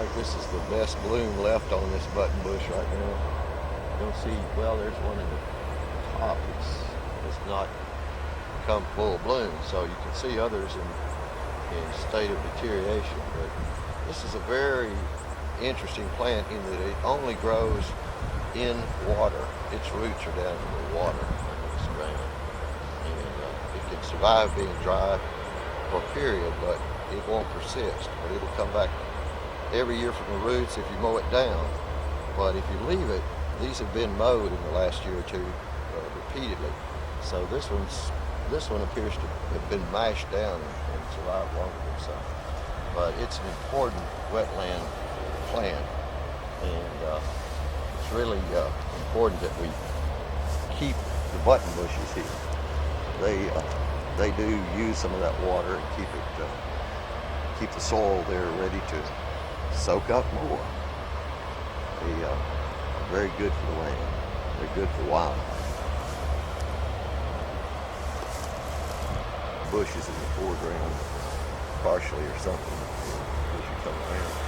like this is the best bloom left on this button bush right now. You'll see, well, there's one in the top. It's not come full bloom, so you can see others in state of deterioration. But this is a very interesting plant in that it only grows in water. Its roots are down in the water under this ground, and it can survive being dry for a period, but it won't persist. But it'll come back every year from the roots if you mow it down. But if you leave it, these have been mowed in the last year or two repeatedly. So this one appears to have been mashed down and survived longer than some. But it's an important wetland plant, and it's really important that we keep the button bushes here. They do use some of that water and keep the soil there ready to soak up more. They are very good for the land. They're good for wildlife. Bushes in the foreground, partially or something, as you come around.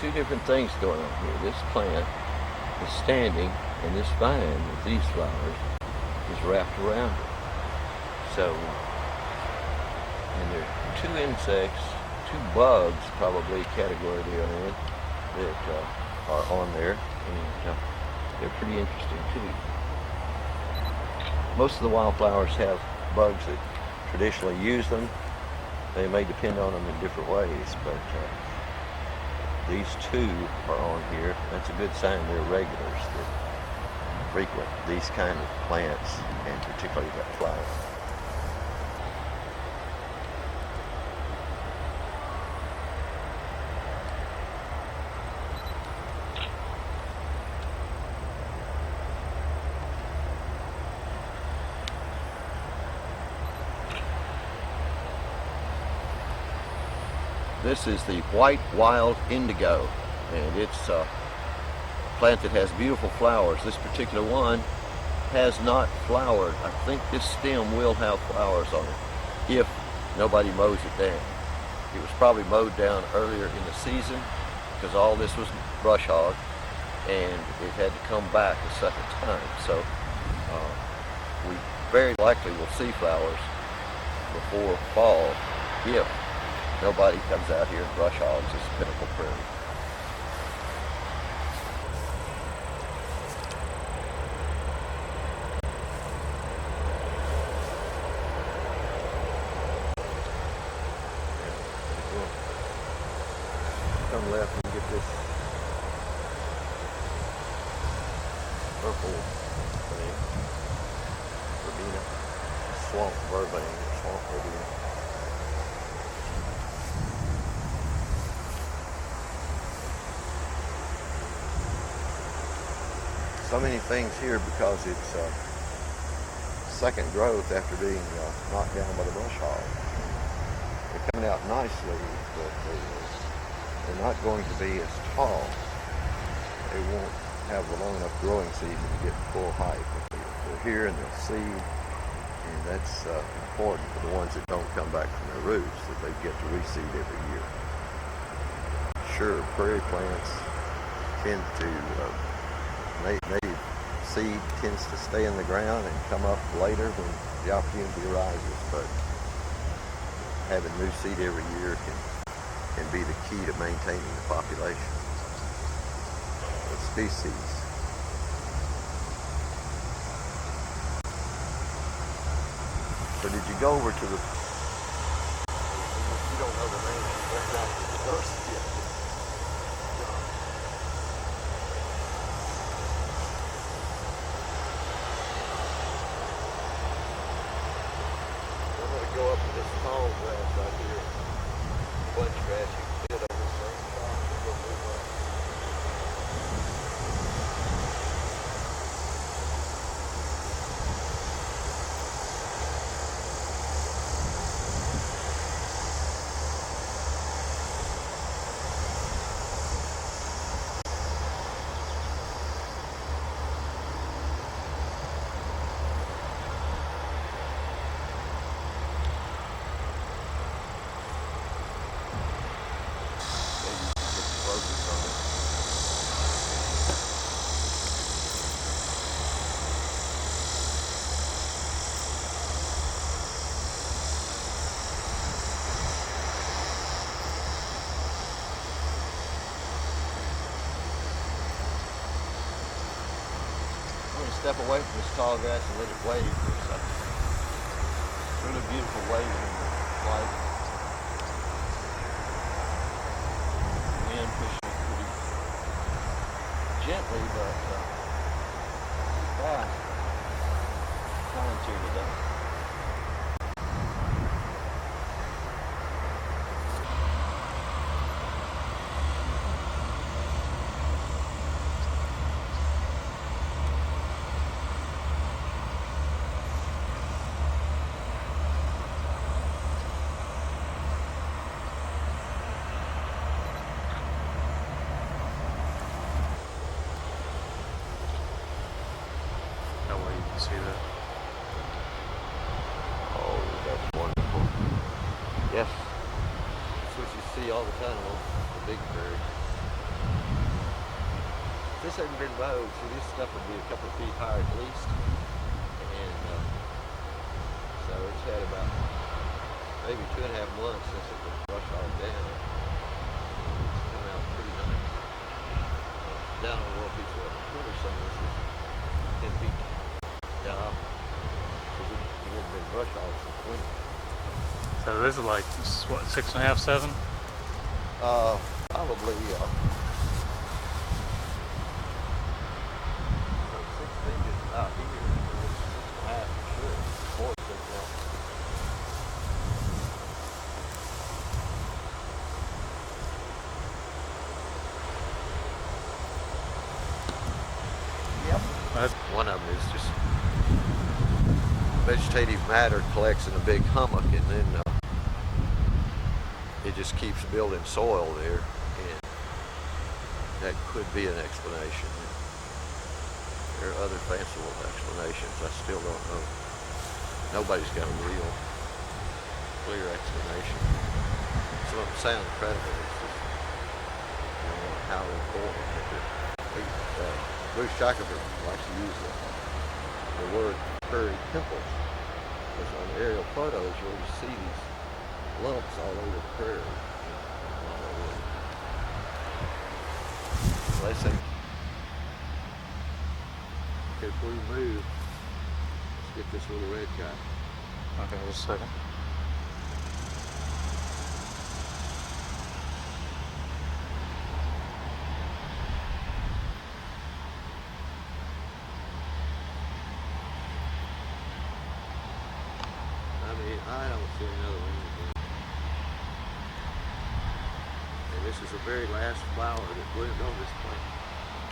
Two different things going on here. This plant is standing, and this vine with these flowers is wrapped around it. So, and there are two insects, two bugs, probably category they are in, that are on there, and they're pretty interesting too. Most of the wildflowers have bugs that traditionally use them. They may depend on them in different ways, but these two are on here. That's a good sign they're regulars that frequent these kind of plants, and particularly that flower. This is the white wild indigo, and it's a plant that has beautiful flowers. This particular one has not flowered. I think this stem will have flowers on it if nobody mows it down. It was probably mowed down earlier in the season because all this was brush hog, and it had to come back a second time. So we very likely will see flowers before fall if nobody comes out here and brush hogs this PinnaclePrairie. Come left and get this purple thing, verbena, swamp verbena, swamp verbena. So many things here because it's second growth after being knocked down by the brush hog. They're coming out nicely, but they're not going to be as tall. They won't have a long enough growing season to get full height. But they're here and they'll seed, and that's important for the ones that don't come back from their roots, that they get to reseed every year. Sure, prairie plants tend to, native seed tends to stay in the ground and come up later when the opportunity arises, but having new seed every year can be the key to maintaining the population of species. So did you go over to the, you don't know the name, that's not the diversity yet. I'm going to go up to this tall grass right here, bunch grass. You can see it on this same side. We'll move on. Focus on it. I'm going to step away from this tall grass and let it wave for a second. Really beautiful waving in the light. Wind pushing it pretty gently, but fast. Coming to today. See that? Oh, that's wonderful. Yes. That's what you see all the time on the big prairie. If this hadn't been mowed, see, this stuff would be a couple of feet higher at least. And so it's had about maybe 2.5 months since it was brushed all down. It's come out pretty nice. Down on one piece of quarter, some of this is 10 feet. Yeah, because it hadn't been brushed off since winter. So this is like, what, 6.5, 7? Probably, 6 feet is about here. It's 6.5 for sure. 4 6 now. Yep. One of them is just vegetative matter collects in a big hummock, and then it just keeps building soil there, and that could be an explanation. There are other fanciful explanations. I still don't know. Nobody's got a real clear explanation. Some of them sound credible. It's just, how important Bruce Shackelford likes to use the word prairie pimples, because on aerial photos you'll just see these lumps all over the prairie. So they say, okay, before you move, let's get this little red guy. Okay, just a second. I don't see another one. And this is the very last flower that bloomed on this plant.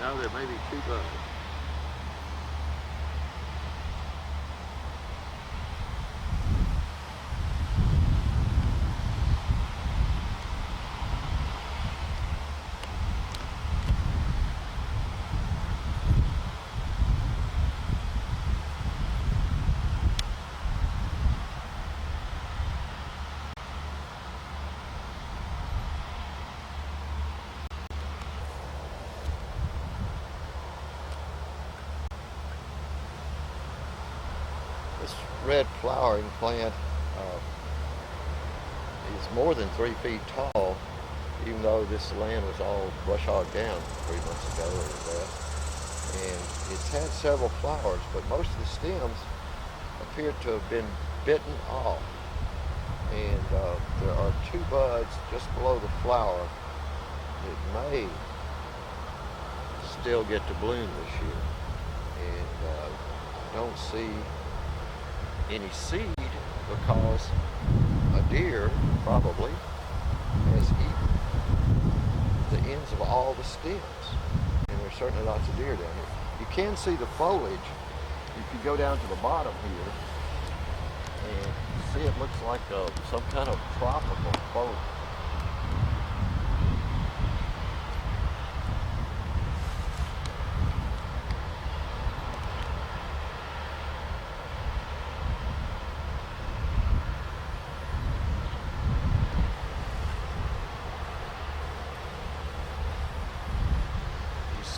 Now there may be 2 buds. red flowering plant is more than 3 feet tall, even though this land was all brush hogged down 3 months ago or less. And it's had several flowers, but most of the stems appear to have been bitten off. And there are 2 buds just below the flower that may still get to bloom this year. And I don't see any seed because a deer probably has eaten the ends of all the stems. And there's certainly lots of deer down here. You can see the foliage if you go down to the bottom here, and see it looks like some kind of tropical foliage.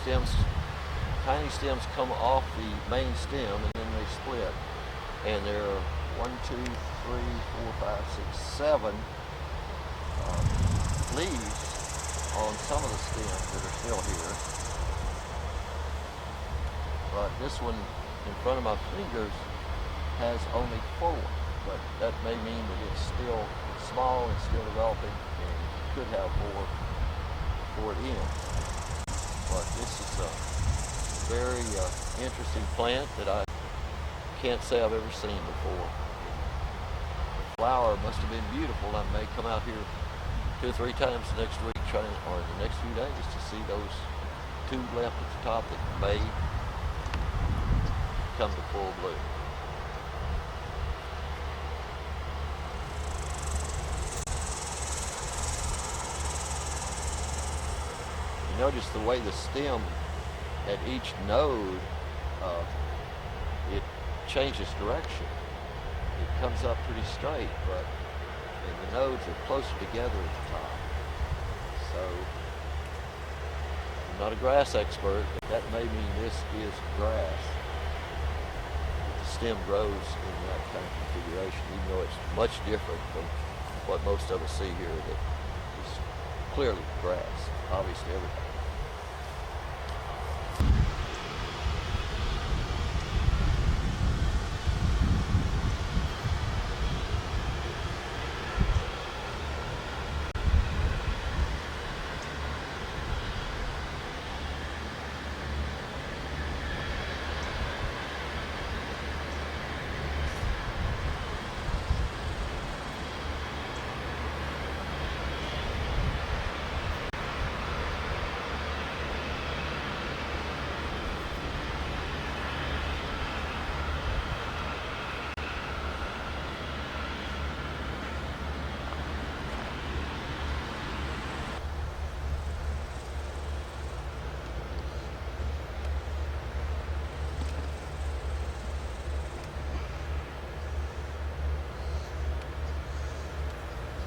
Stems, tiny stems come off the main stem and then they split. And there are 1, 2, 3, 4, 5, 6, 7 leaves on some of the stems that are still here. But this one in front of my fingers has only 4. But that may mean that it's still small and still developing and could have more before it ends. But this is a very interesting plant that I can't say I've ever seen before. The flower must have been beautiful. I may come out here 2 or 3 times next week or the next few days to see those 2 left at the top that may come to full bloom. Notice the way the stem at each node, it changes direction. It comes up pretty straight, but the nodes are closer together at the top. So, I'm not a grass expert, but that may mean this is grass. The stem grows in that kind of configuration, even though it's much different from what most of us see here that is clearly grass, obviously everything.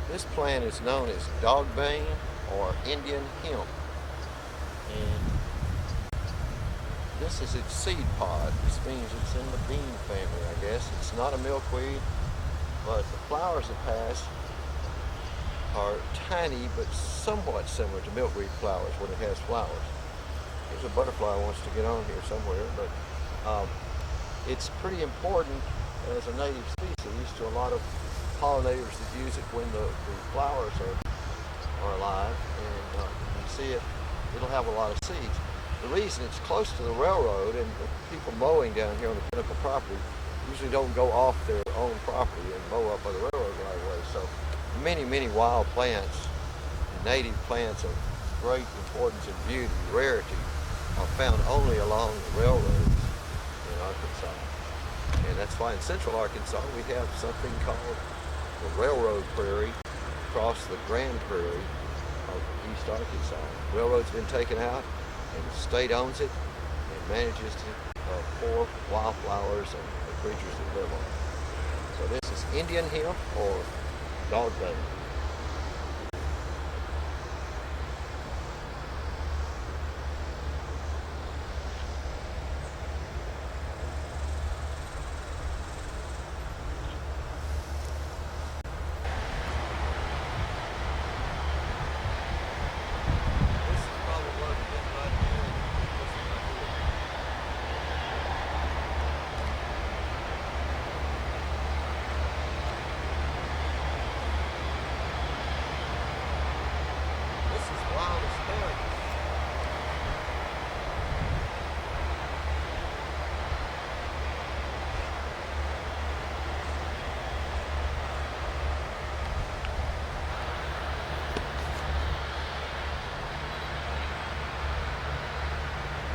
This plant is known as dogbane or Indian hemp. And this is its seed pod. This means it's in the bean family, I guess. It's not a milkweed, but the flowers it has are tiny but somewhat similar to milkweed flowers when it has flowers. There's a butterfly wants to get on here somewhere, but it's pretty important as a native species to a lot of pollinators that use it when the flowers are alive, and you see it, it'll have a lot of seeds. The reason it's close to the railroad, and people mowing down here on the Pinnacle property usually don't go off their own property and mow up by the railroad right away. So many wild plants, native plants of great importance and beauty, rarity, are found only along the railroads in Arkansas. And that's why in central Arkansas we have something called the railroad prairie across the Grand Prairie of East Arkansas. The railroad's been taken out, and the state owns it and manages to pour wildflowers and the creatures that live on it. So this is Indian hemp or dogbane.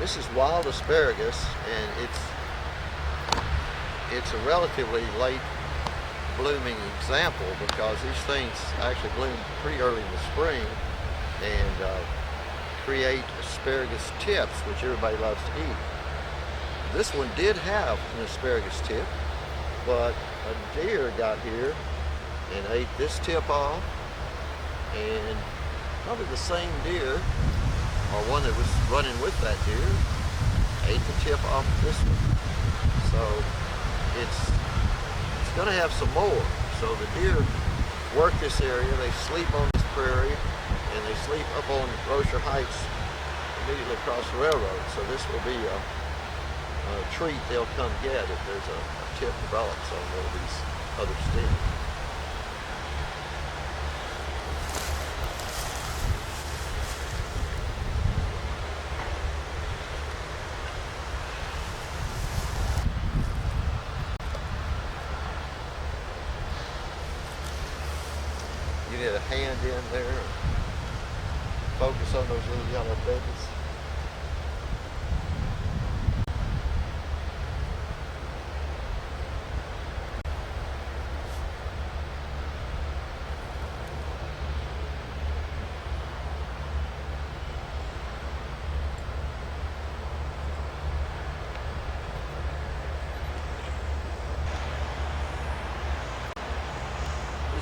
This is wild asparagus, and it's a relatively late blooming example because these things actually bloom pretty early in the spring and create asparagus tips, which everybody loves to eat. This one did have an asparagus tip, but a deer got here and ate this tip off, and probably the same deer, or one that was running with that deer, ate the tip off this one. So it's going to have some more. So the deer work this area, they sleep on this prairie, and they sleep up on Rocher Heights immediately across the railroad. So this will be a treat they'll come get if there's a tip develops on one of these other stems. You need a hand in there and focus on those little yellow babies.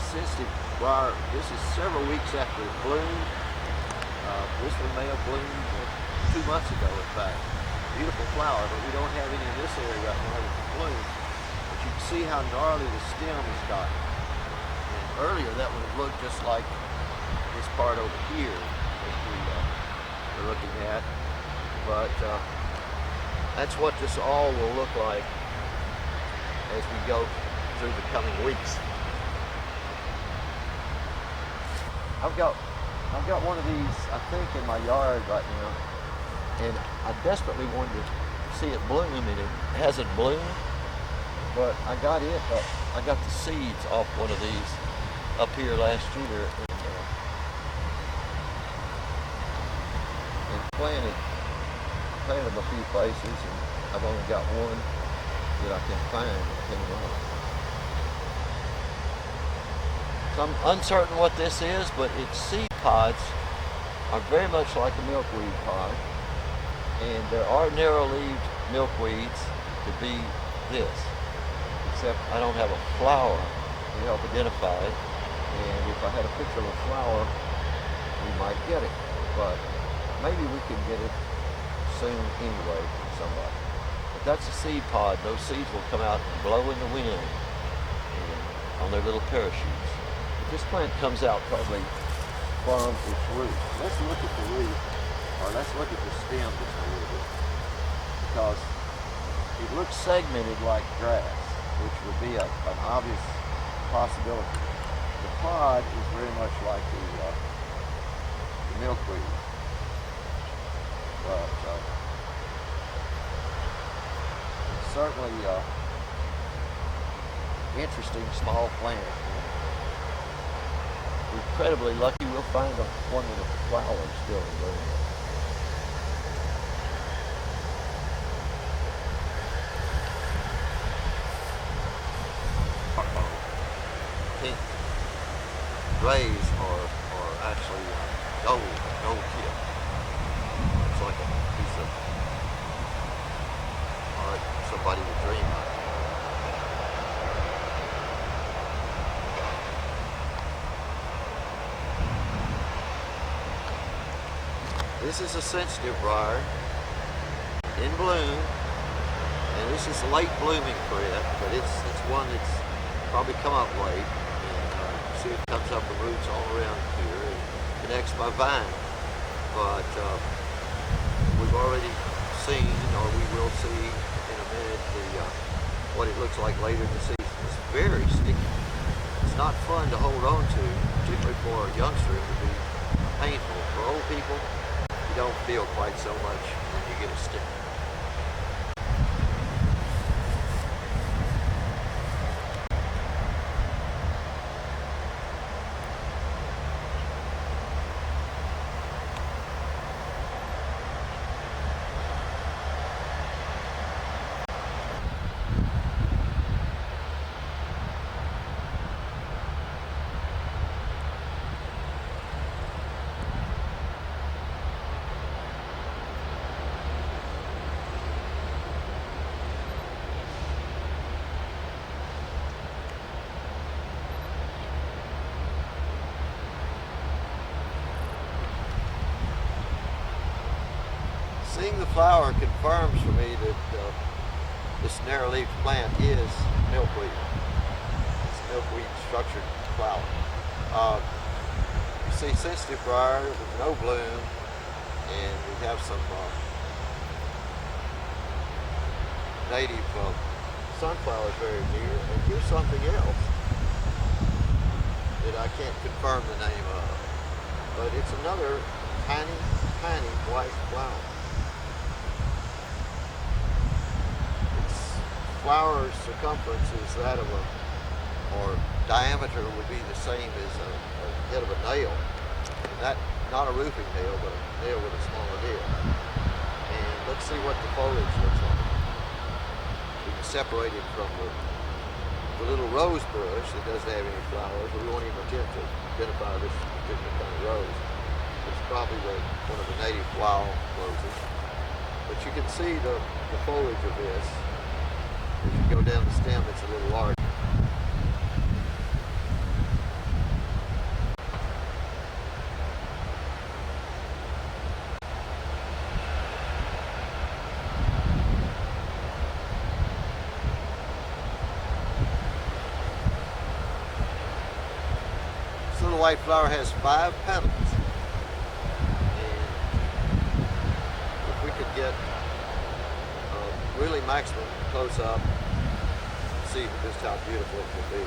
Sensitive briar. This is several weeks after it bloomed. This one may have bloomed 2 months ago, in fact. Beautiful flower, but we don't have any in this area right now that bloom. But you can see how gnarly the stem has gotten. And earlier that would have looked just like this part over here that we were looking at. But that's what this all will look like as we go through the coming weeks. I've got one of these, I think, in my yard right now, and I desperately wanted to see it bloom, and it hasn't bloomed, but I got the seeds off one of these up here last year, and planted them a few places, and I've only got one that I can find that came along. I'm uncertain what this is, but its seed pods are very much like a milkweed pod, and there are narrow-leaved milkweeds to be this, except I don't have a flower to help identify it, and if I had a picture of a flower, we might get it, but maybe we can get it soon anyway from somebody. But that's a seed pod. Those seeds will come out and blow in the wind and on their little parachutes. This plant comes out probably from its root. Let's look at the root, or let's look at the stem just a little bit, because it looks segmented like grass, which would be an obvious possibility. The pod is very much like the milkweed, but it's certainly interesting small plant. We're incredibly lucky we'll find one with a flower still in bloom. Pink rays are actually gold tip. It's like a piece of art somebody would dream of. This is a sensitive briar in bloom, and this is a late blooming for it, but it's one that's probably come up late. And see, it comes up the roots all around here and connects by vine. But we've already seen, or we will see in a minute, what it looks like later in the season. It's very sticky. It's not fun to hold on to, particularly for a youngster. It would be painful. For old people, you don't feel quite so much when you get a stick. Seeing the flower confirms for me that this narrow-leaved plant is milkweed. It's a milkweed structured flower. You see sensitive briar with no bloom, and we have some native sunflowers very near. And here's something else that I can't confirm the name of, but it's another tiny, tiny white flower. Its flower circumference is that of or diameter would be the same as a head of a nail. And that, not a roofing nail, but a nail with a smaller head. And let's see what the foliage looks like. We can separate it from the little rose bush that doesn't have any flowers, but we won't even attempt to identify this particular kind of rose. It's probably one of the native wild roses. But you can see the foliage of this. If you go down the stem, it's a little larger. This little white flower has 5 petals. And if we could get really maximum close up, see just how beautiful it could be.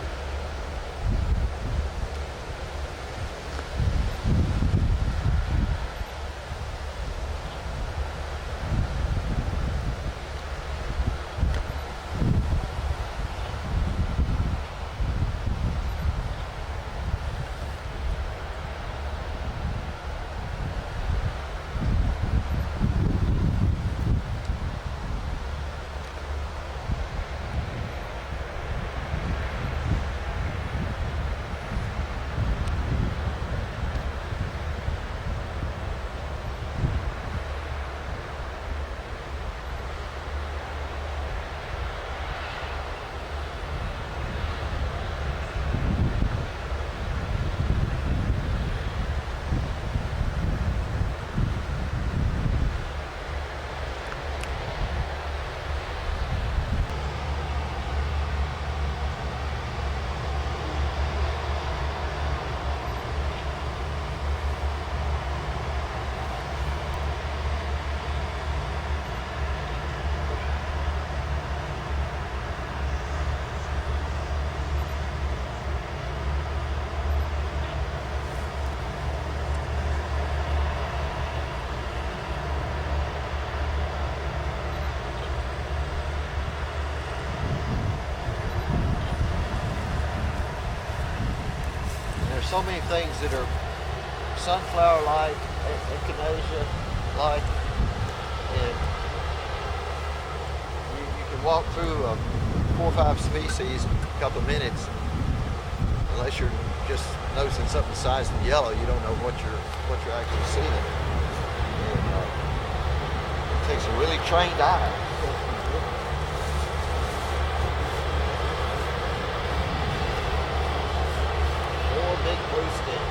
So many things that are sunflower-like, echinacea-like, and you can walk through 4 or 5 species in a couple of minutes. Unless you're just noticing something the size of yellow, you don't know what you're actually seeing. And it takes a really trained eye. Big blue stem.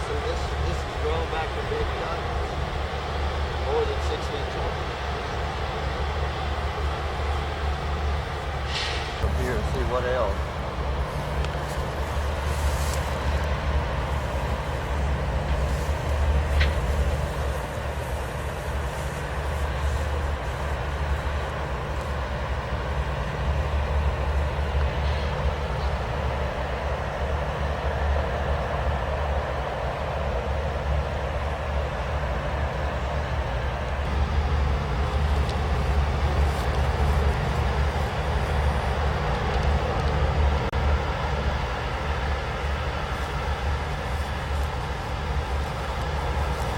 So this has grown back to big diamonds, more than 6 feet tall. Up here and see what else.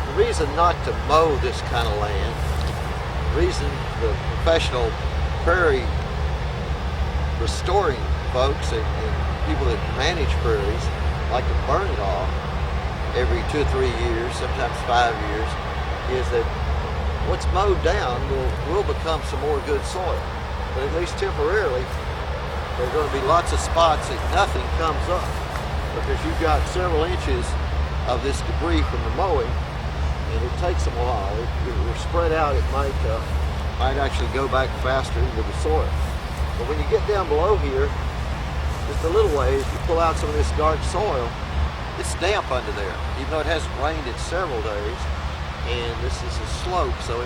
The reason not to mow this kind of land, the reason the professional prairie restoring folks and people that manage prairies like to burn it off every 2 or 3 years, sometimes 5 years, is that what's mowed down will become some more good soil. But at least temporarily, there are going to be lots of spots that nothing comes up because you've got several inches of this debris from the mowing, and it takes a while. If we're spread out, it might actually go back faster into the soil. But when you get down below here, just a little ways, you pull out some of this dark soil, it's damp under there, even though it hasn't rained in several days. And this is a slope, so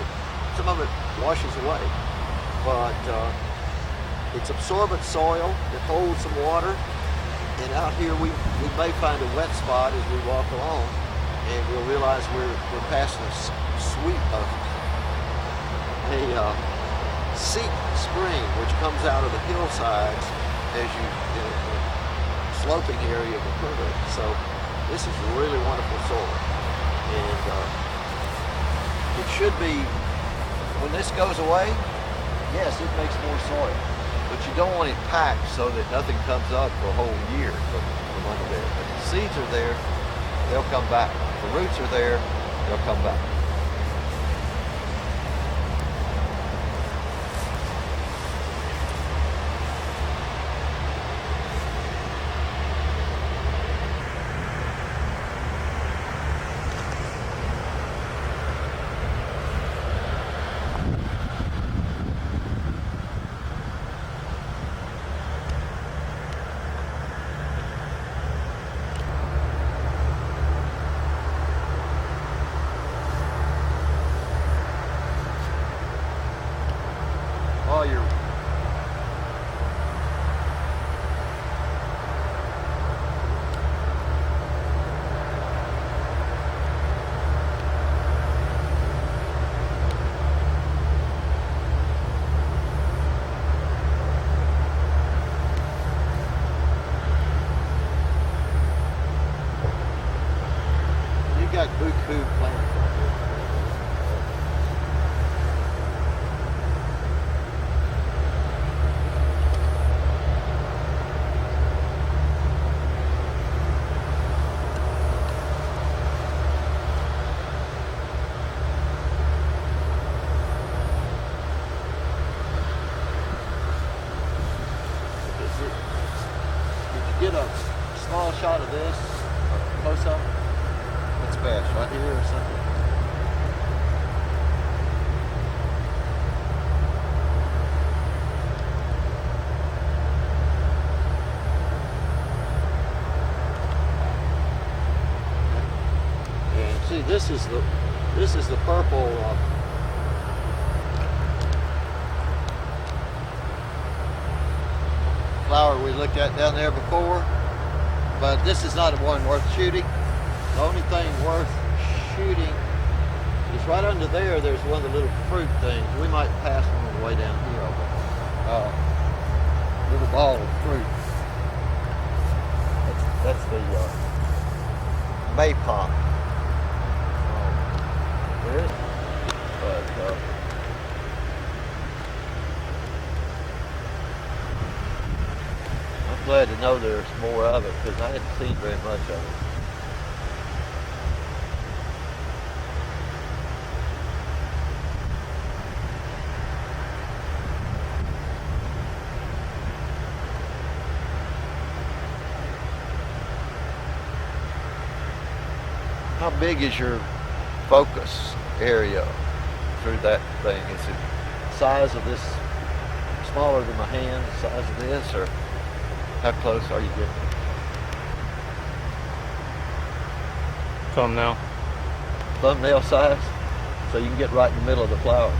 some of it washes away. But it's absorbent soil that holds some water. And out here we may find a wet spot as we walk along, and we'll realize we're passing a seep spring which comes out of the hillsides as you in a sloping area of the prairie. So this is really wonderful soil, and it should be, when this goes away, yes, it makes more soil, but you don't want it packed so that nothing comes up for a whole year from under there. If the seeds are there, they'll come back. If the roots are there, they'll come back. While you're you got buku plants. Get a small shot of this, close up. What's best, right here or something? And see, this is the purple. Flower we looked at down there before, but this is not one worth shooting. The only thing worth shooting is right under there. There's one of the little fruit things. We might pass one on the way down here. Little ball of fruit. That's the maypop. There is, but I'm glad to know there's more of it because I hadn't seen very much of it. How big is your focus area through that thing? Is it the size of this, smaller than my hand, the size of this, or how close are you getting? Thumbnail. Thumbnail size? So you can get right in the middle of the flower.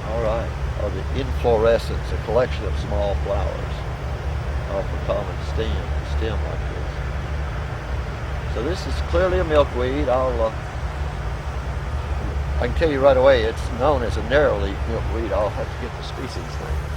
All right. Or the inflorescence, a collection of small flowers off a common stem like this. So this is clearly a milkweed. I can tell you right away, it's known as a narrow-leaf milkweed. I'll have to get the species name.